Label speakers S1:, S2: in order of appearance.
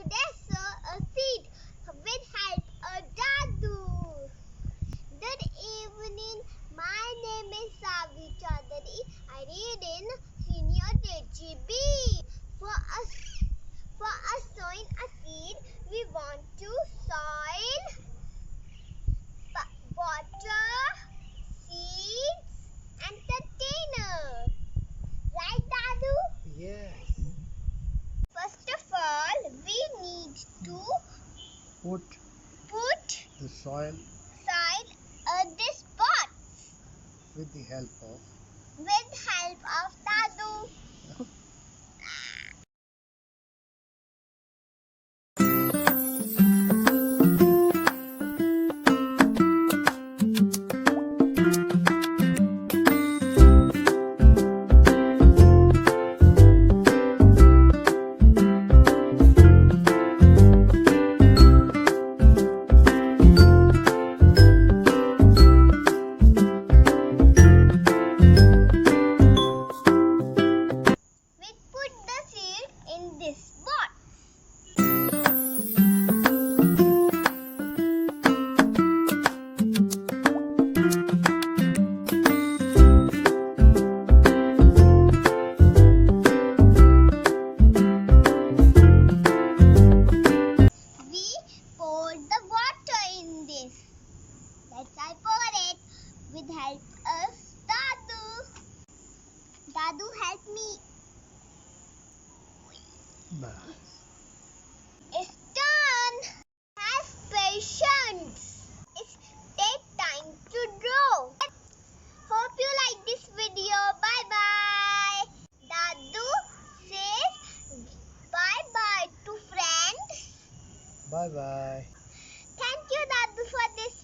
S1: they sow a seed with help of Dadu. Good evening. My name is Saavi. I read in Senior KGB. For us sowing a seed, we want to soil, water, seeds, and container. Right, Dadu?
S2: Yes.
S1: First of all, we need to
S2: Put the soil
S1: in this pot
S2: with the help of
S1: Dadu. We put the seed in this pot. We pour the water in this. I pour it with help of Dadu. Dadu, help me. It's done. Have patience. It takes time to grow. Hope you like this video. Bye bye. Dadu says bye bye to friends.
S2: bye bye.
S1: Thank you, Dadu, for this